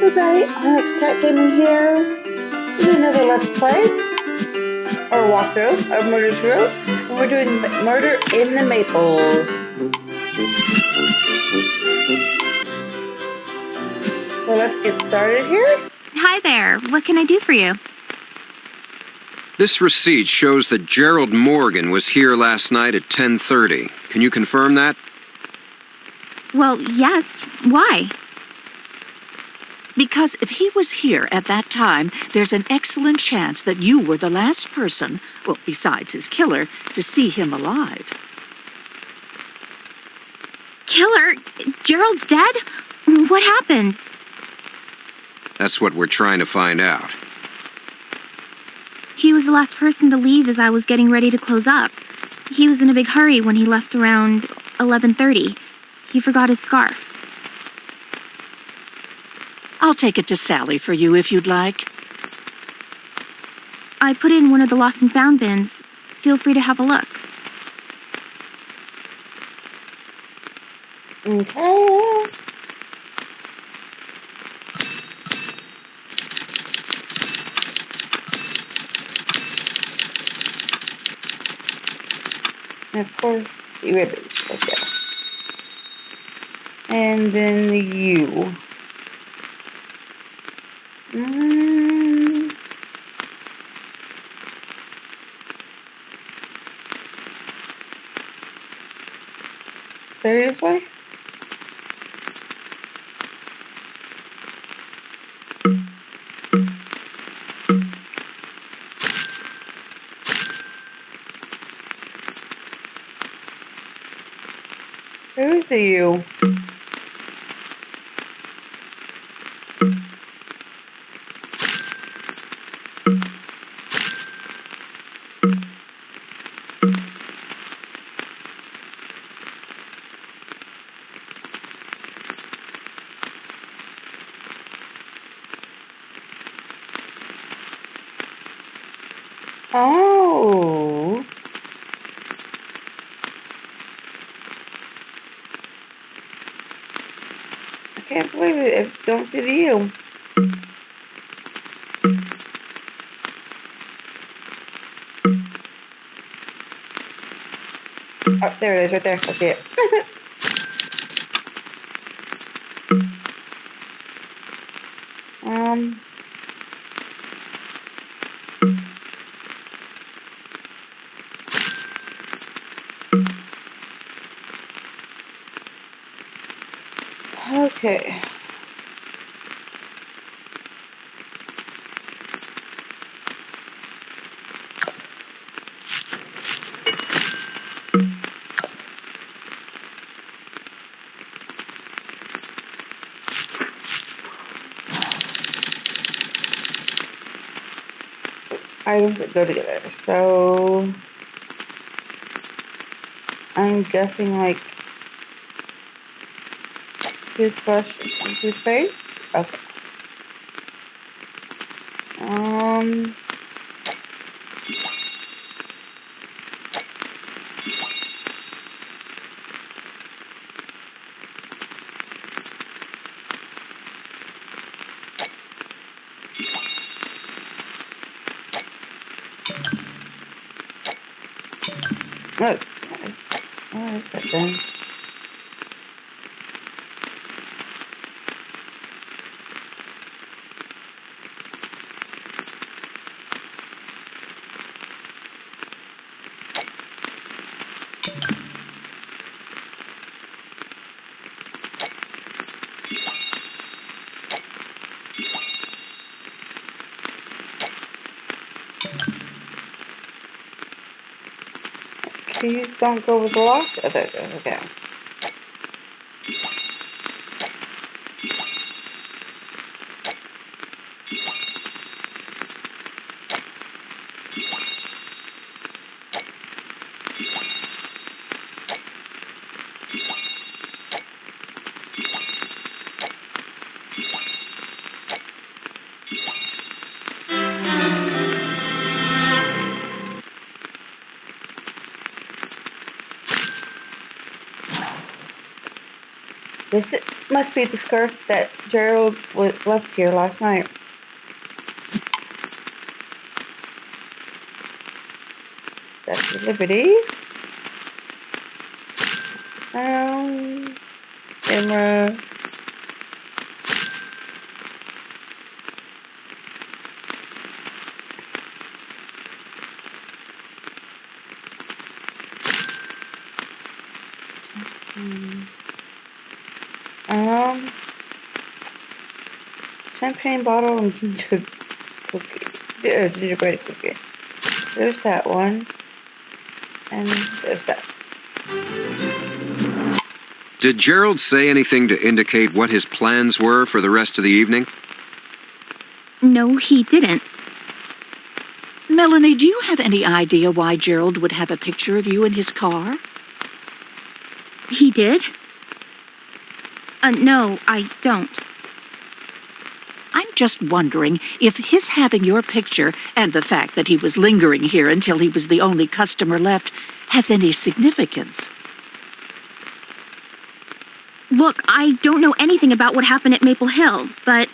everybody, Onyx Cat Gaming here. We're doing another Let's Play, or walkthrough, of Murder's Row, and we're doing Murder in the Maples. So let's get started here. Hi there, what can I do for you? This receipt shows that Gerald Morgan was here last night at 10:30. Can you confirm that? Well, yes. Why? Because if he was here at that time, there's an excellent chance that you were the last person, well, besides his killer, to see him alive. Killer? Gerald's dead? What happened? That's what we're trying to find out. He was the last person to leave as I was getting ready to close up. He was in a big hurry when he left around 11:30. He forgot his scarf. I'll take it to Sally for you if you'd like. I put it in one of the lost and found bins. Feel free to have a look. Okay. And of course, the ribbons. Okay. And then the U. Seriously? Who is the U? Oh. I can't believe it. I don't see the U. Oh, there it is, right there. I see it. um. Okay. So, items that go together. So, I'm guessing like toothbrush and toothpaste. Okay. Um. What? What is that then? Keys don't go with the lock? Oh, there it goes. Okay. This is, Must be the scarf that Gerald left here last night. Statue of Liberty. Camera. Champagne bottle and gingerbread cookie. There's that one. And there's that. Did Gerald say anything to indicate what his plans were for the rest of the evening? No, he didn't. Melanie, do you have any idea why Gerald would have a picture of you in his car? He did? No, I don't. I'm just wondering if his having your picture and the fact that he was lingering here until he was the only customer left has any significance. Look, I don't know anything about what happened at Maple Hill, but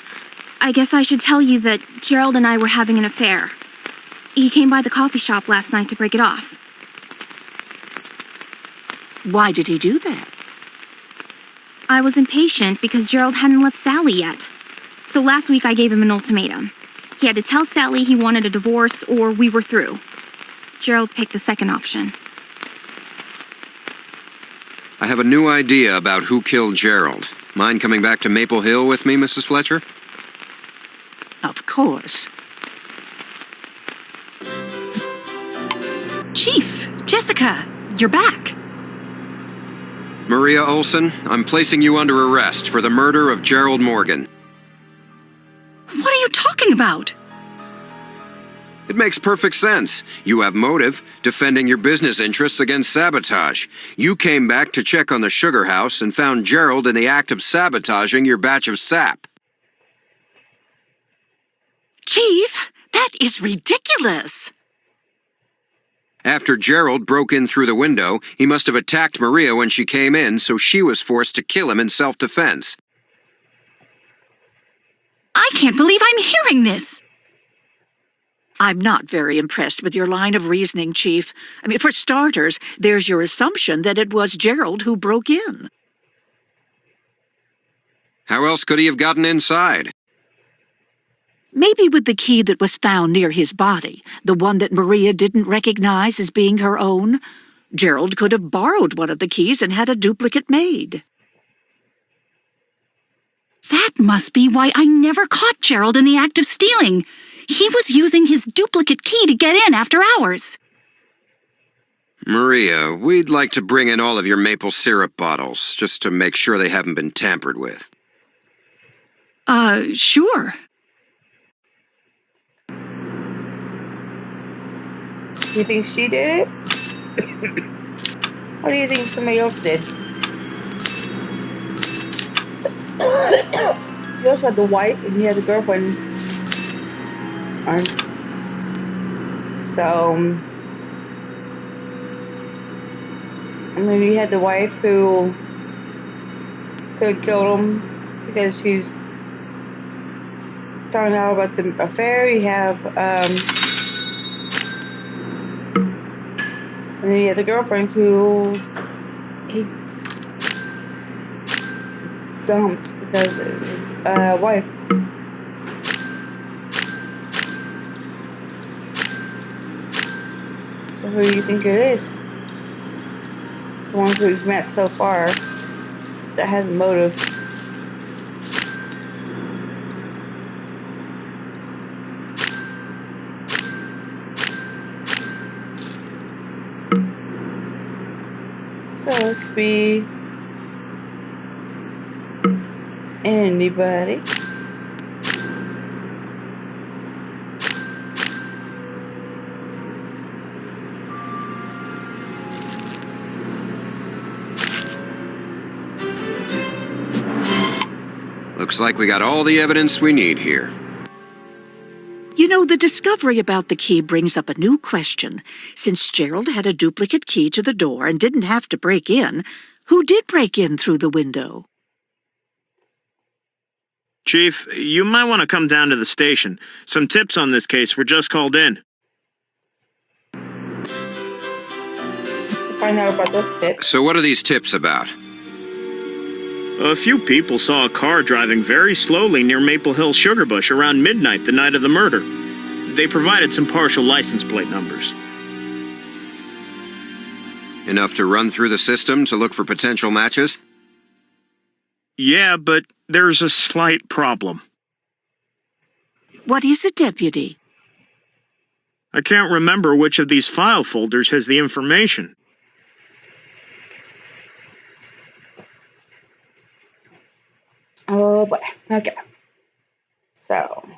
I guess I should tell you that Gerald and I were having an affair. He came by the coffee shop last night to break it off. Why did he do that? I was impatient because Gerald hadn't left Sally yet. So last week I gave him an ultimatum. He had to tell Sally he wanted a divorce or we were through. Gerald picked the second option. I have a new idea about who killed Gerald. Mind coming back to Maple Hill with me, Mrs. Fletcher? Of course. Chief, Jessica, you're back. Maria Olson, I'm placing you under arrest for the murder of Gerald Morgan. What are you talking about? It makes perfect sense. You have motive, defending your business interests against sabotage. You came back to check on the sugar house and found Gerald in the act of sabotaging your batch of sap. Chief, that is ridiculous. After Gerald broke in through the window, he must have attacked Maria when she came in, so she was forced to kill him in self-defense. I can't believe I'm hearing this. I'm not very impressed with your line of reasoning, Chief. I mean, for starters, there's your assumption that it was Gerald who broke in. How else could he have gotten inside? Maybe with the key that was found near his body, the one that Maria didn't recognize as being her own, Gerald could have borrowed one of the keys and had a duplicate made. That must be why I never caught Gerald in the act of stealing. He was using his duplicate key to get in after hours. Maria, we'd like to bring in all of your maple syrup bottles, just to make sure they haven't been tampered with. Sure. Do you think she did it? Or do you think somebody else did? She also had the wife and he had the girlfriend. So, I mean, you had the wife who could have killed him because she's found out about the affair. You have, and then you have the girlfriend who he dumped because of his wife. So who do you think it is? The ones we've met so far that has a motive. So it could be anybody. Looks like we got all the evidence we need here. You know, the discovery about the key brings up a new question. Since Gerald had a duplicate key to the door and didn't have to break in, who did break in through the window? Chief, you might want to come down to the station. Some tips on this case were just called in. To find out about those tips. So what are these tips about? A few people saw a car driving very slowly near Maple Hill Sugar Bush around midnight the night of the murder. They provided some partial license plate numbers. Enough to run through the system to look for potential matches? Yeah, but there's a slight problem. What is it, Deputy? I can't remember which of these file folders has the information. Oh boy. Okay. So.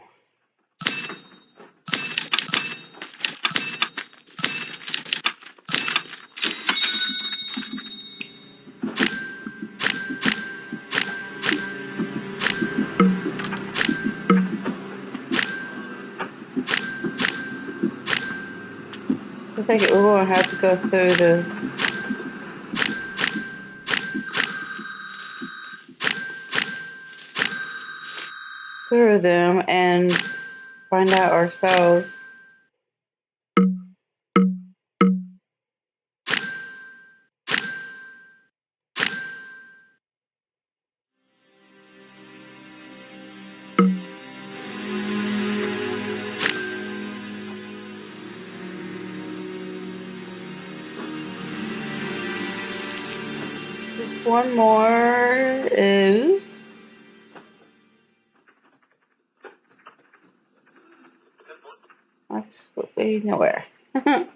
I think we're going to have to go through them and find out ourselves. One more is absolutely nowhere. There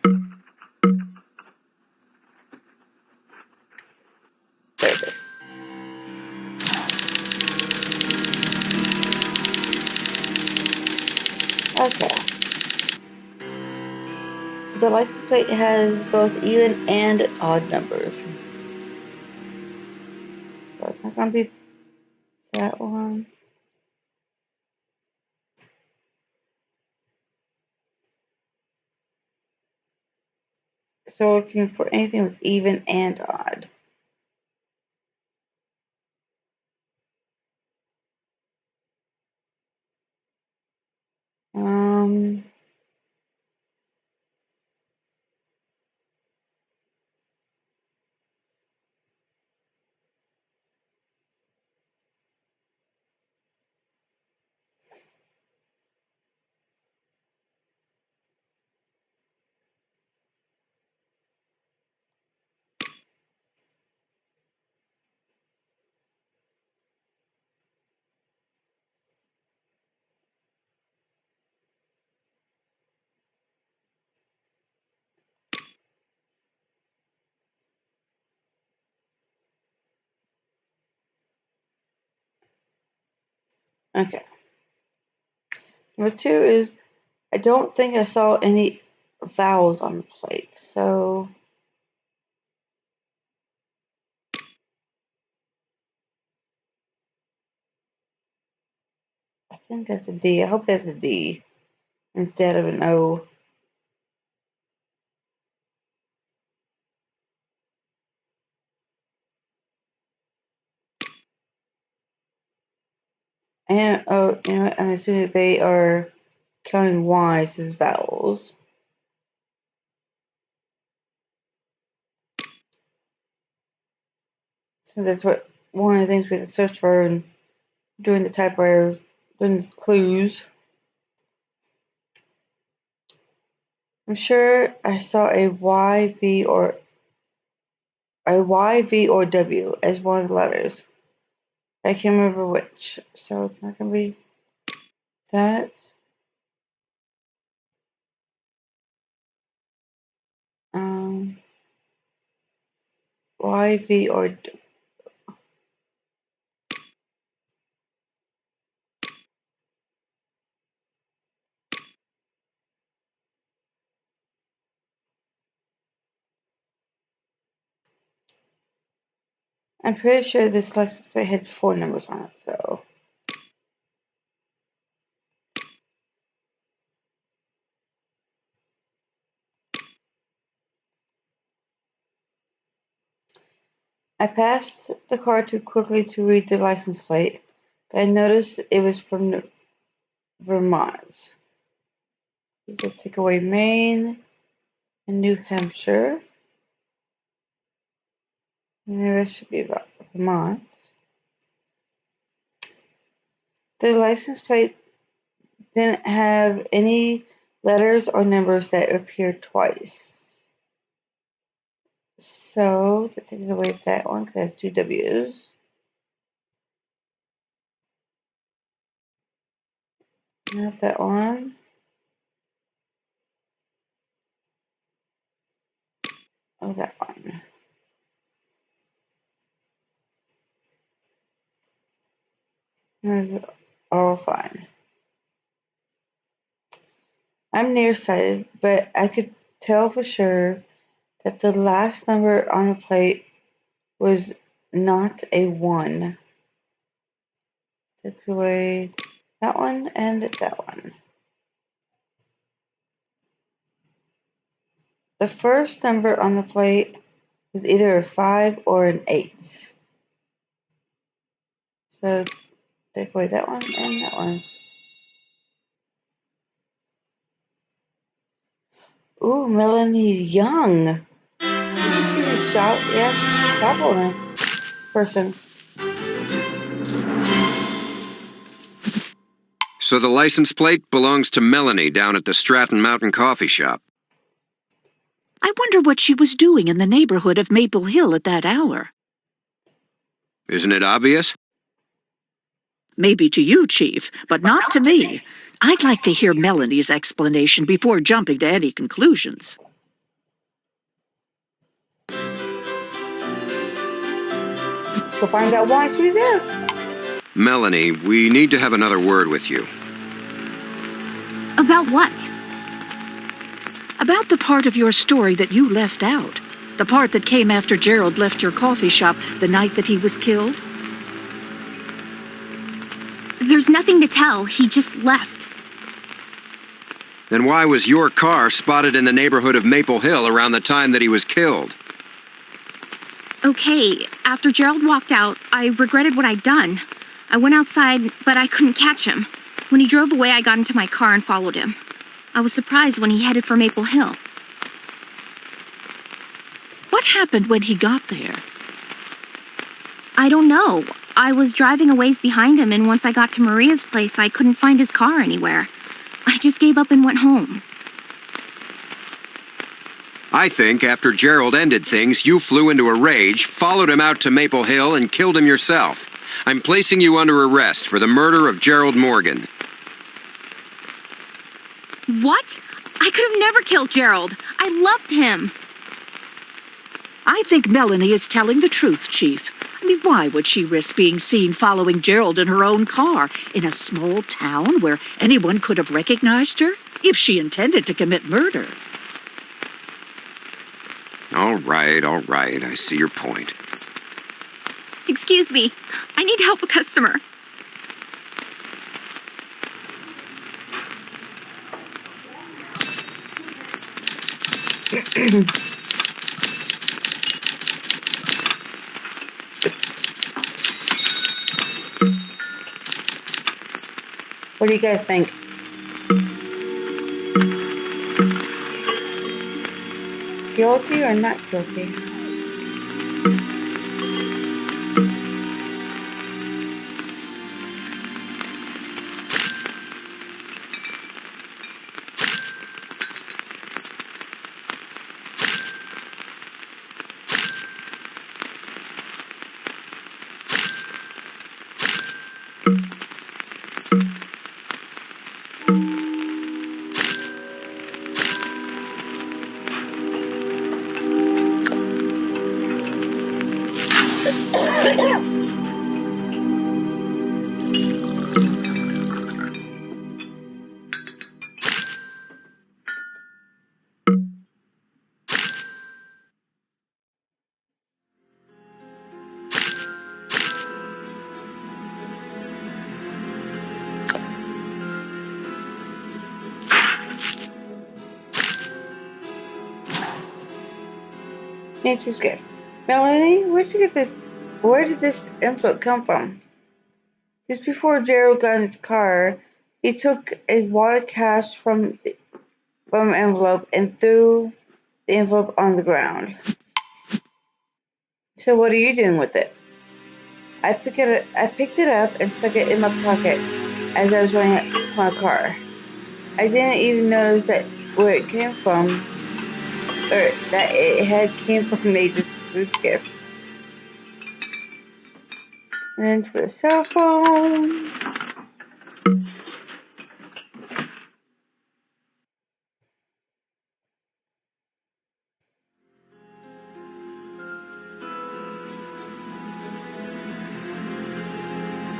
it is. Okay. The license plate has both even and odd numbers. So it's not going to be that one. So looking for anything with even and odd. Um, okay. Number two is I don't think I saw any vowels on the plate, so I think that's a D. I hope that's a D instead of an O. And oh, you know what? I'm assuming they are counting Y's as vowels. So that's what one of the things we have to search for and doing the typewriter, doing the clues. I'm sure I saw a Y, V, or W as one of the letters. I can't remember which, so it's not gonna be that. Um, Y, V, or W. I'm pretty sure this license plate had 4 numbers on it, so. I passed the car too quickly to read the license plate, I noticed it was from Vermont. So take away Maine and New Hampshire. And the rest should be Vermont. The license plate didn't have any letters or numbers that appeared twice. So that takes away that one because it has two W's. Not that one. Oh, that one. That's all fine. I'm nearsighted, but I could tell for sure that the last number on the plate was not a 1. Takes away that one and that one. The first number on the plate was either a 5 or an 8. So take away that one and that one. Ooh, Melanie Young. Maybe she's a shop owner person. So the license plate belongs to Melanie down at the Stratton Mountain Coffee Shop. I wonder what she was doing in the neighborhood of Maple Hill at that hour. Isn't it obvious? Maybe to you, Chief, but not to me. I'd like to hear Melanie's explanation before jumping to any conclusions. We'll find out why she was there. Melanie, we need to have another word with you. About what? About the part of your story that you left out. The part that came after Gerald left your coffee shop the night that he was killed. There's nothing to tell. He just left. Then why was your car spotted in the neighborhood of Maple Hill around the time that he was killed? Okay, after Gerald walked out, I regretted what I'd done. I went outside, but I couldn't catch him. When he drove away, I got into my car and followed him. I was surprised when he headed for Maple Hill. What happened when he got there? I don't know. I was driving a ways behind him, and once I got to Maria's place, I couldn't find his car anywhere. I just gave up and went home. I think after Gerald ended things, you flew into a rage, followed him out to Maple Hill, and killed him yourself. I'm placing you under arrest for the murder of Gerald Morgan. What? I could have never killed Gerald. I loved him. I think Melanie is telling the truth, Chief. I mean, why would she risk being seen following Gerald in her own car in a small town where anyone could have recognized her if she intended to commit murder? All right, I see your point. Excuse me. I need to help a customer. What do you guys think? Guilty or not guilty? Nature's gift. Melanie, where did this envelope come from? Just before Gerald got in his car, he took a wad of cash from an envelope and threw the envelope on the ground. So what are you doing with it? I picked it up and stuck it in my pocket as I was running to my car. I didn't even notice that where it came from, or that it had came from Nature's gift. And then for the cell phone.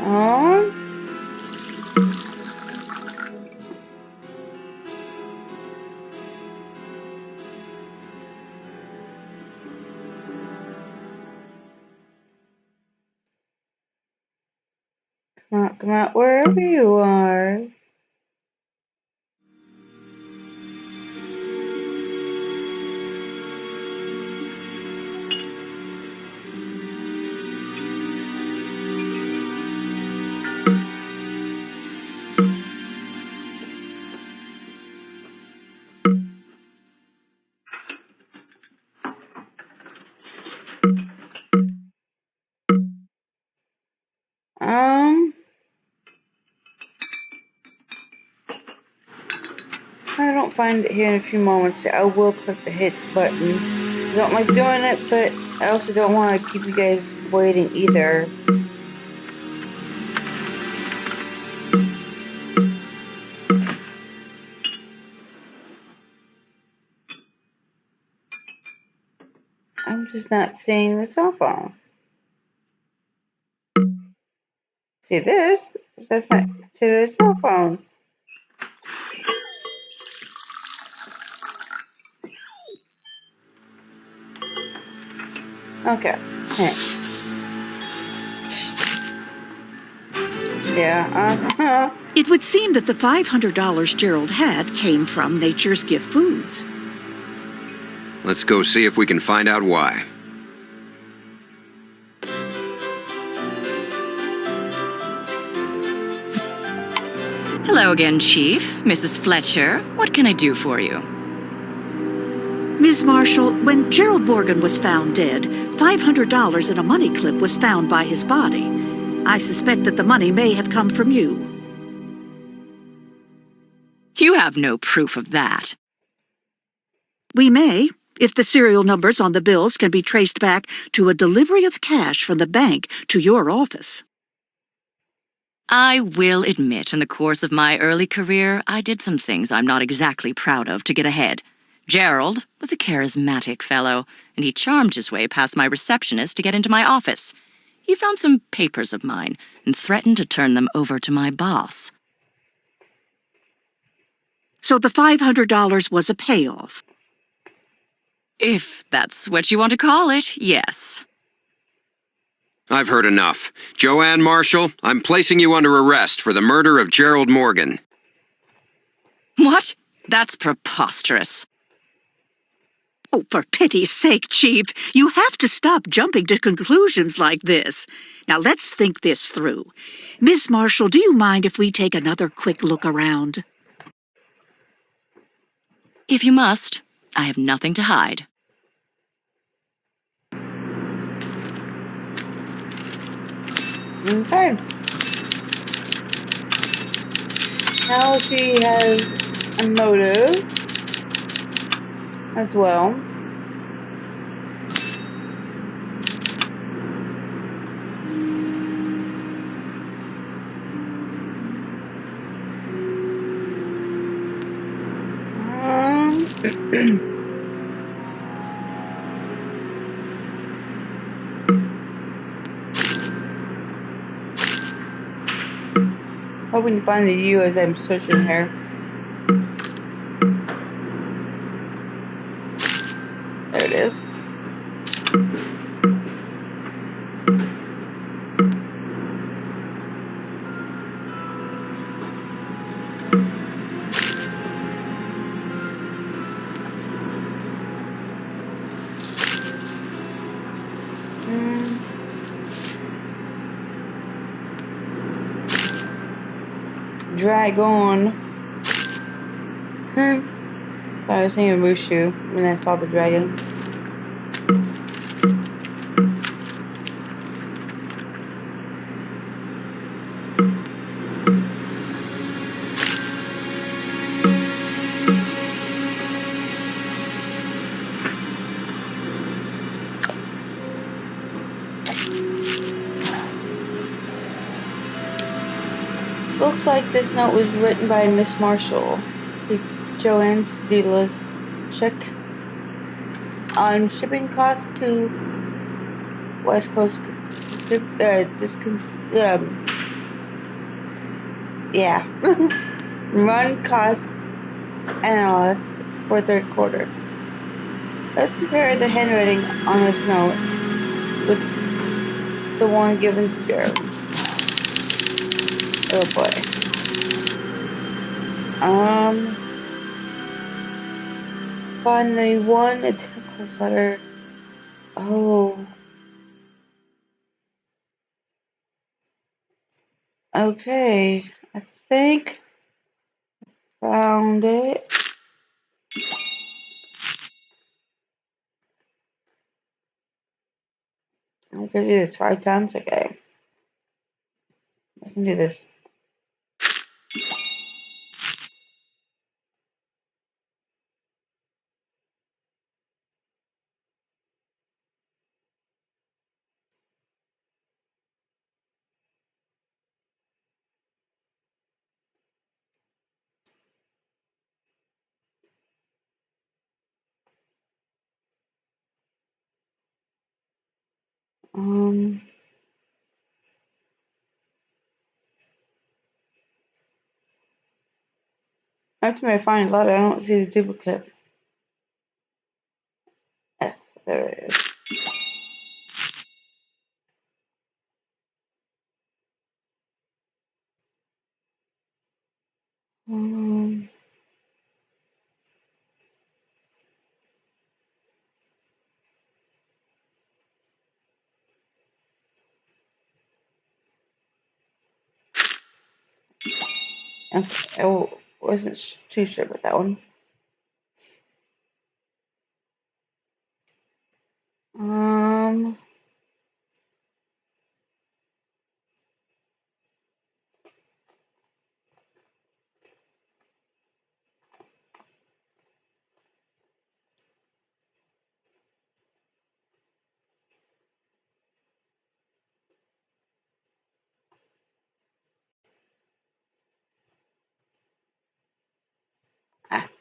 Oh. Come out, wherever you are. I don't find it here in a few moments. I will click the hit button. I don't like doing it, but I also don't want to keep you guys waiting either. I'm just not seeing the cell phone. See this? That's not considered a cell phone. Okay. Hey. Yeah, It would seem that the $500 Gerald had came from Nature's Gift Foods. Let's go see if we can find out why. Hello again, Chief. Mrs. Fletcher, what can I do for you? Ms. Marshall, when Gerald Morgan was found dead, $500 in a money clip was found by his body. I suspect that the money may have come from you. You have no proof of that. We may, if the serial numbers on the bills can be traced back to a delivery of cash from the bank to your office. I will admit, in the course of my early career, I did some things I'm not exactly proud of to get ahead. Gerald was a charismatic fellow, and he charmed his way past my receptionist to get into my office. He found some papers of mine and threatened to turn them over to my boss. So the $500 was a payoff. If that's what you want to call it, yes. I've heard enough. Joanne Marshall, I'm placing you under arrest for the murder of Gerald Morgan. What? That's preposterous. Oh, for pity's sake, Chief, you have to stop jumping to conclusions like this. Now let's think this through. Miss Marshall, do you mind if we take another quick look around? If you must, I have nothing to hide. okay. Now she has a motive as well. Hoping to find the U as I'm searching here. There it is. Dragon. Sorry, I was thinking of Mushu when I saw the dragon. Looks like this note was written by Miss Marshall. See Joanne's to-do list. Check on shipping costs to West Coast. Run costs analysis for third quarter. Let's compare the handwriting on this note with the one given to Jared. Oh boy. Find the one identical letter. Oh. Okay. I think found it. I'm gonna do this 5 times. Okay. I can do this. After I find a letter, I don't see the duplicate. F. There it is. Okay, I wasn't too sure about that one.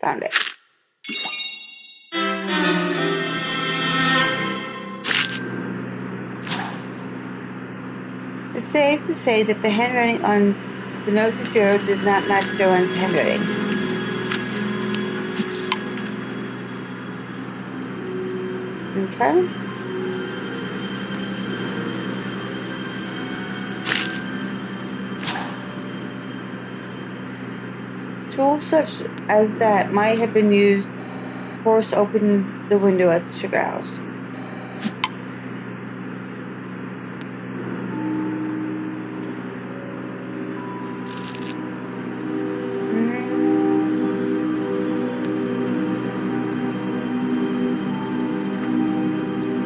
Found it. It's safe to say that the handwriting on the note to Joe does not match Joanne's handwriting. Okay. Tools such as that might have been used to force open the window at the sugar house.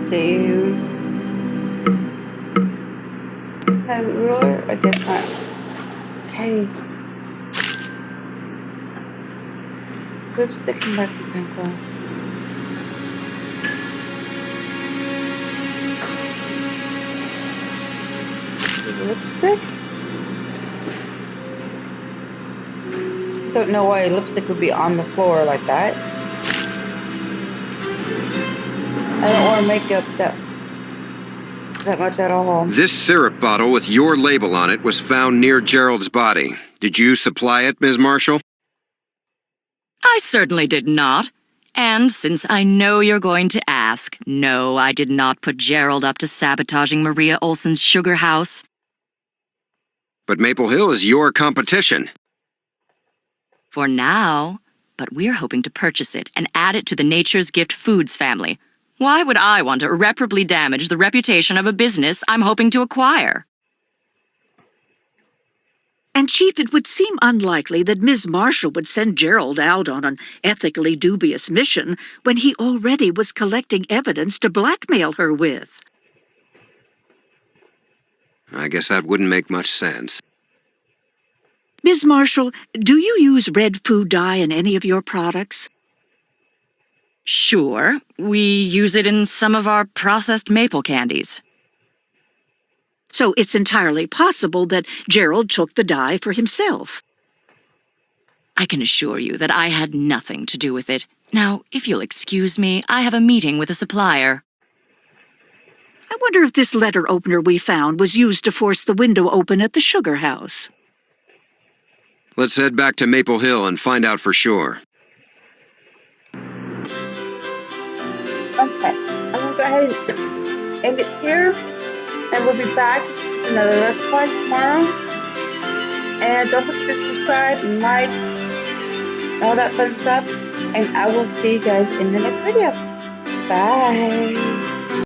Save. Is that a ruler? I guess not. Okay. Lipstick and magnifying glass. Lipstick? Don't know why lipstick would be on the floor like that. I don't want to make up that much at all. This syrup bottle with your label on it was found near Gerald's body. Did you supply it, Ms. Marshall? I certainly did not. And since I know you're going to ask, no, I did not put Gerald up to sabotaging Maria Olson's sugar house. But Maple Hill is your competition. For now, but we're hoping to purchase it and add it to the Nature's Gift Foods family. Why would I want to irreparably damage the reputation of a business I'm hoping to acquire? And Chief, it would seem unlikely that Ms. Marshall would send Gerald out on an ethically dubious mission when he already was collecting evidence to blackmail her with. I guess that wouldn't make much sense. Ms. Marshall, do you use red food dye in any of your products? Sure, we use it in some of our processed maple candies. So it's entirely possible that Gerald took the dye for himself. I can assure you that I had nothing to do with it. Now, if you'll excuse me, I have a meeting with a supplier. I wonder if this letter opener we found was used to force the window open at the sugar house. Let's head back to Maple Hill and find out for sure. Okay, I'm gonna go ahead and end it here, and we'll be back with another Let's Play tomorrow. And don't forget to subscribe and like, and all that fun stuff. And I will see you guys in the next video. Bye.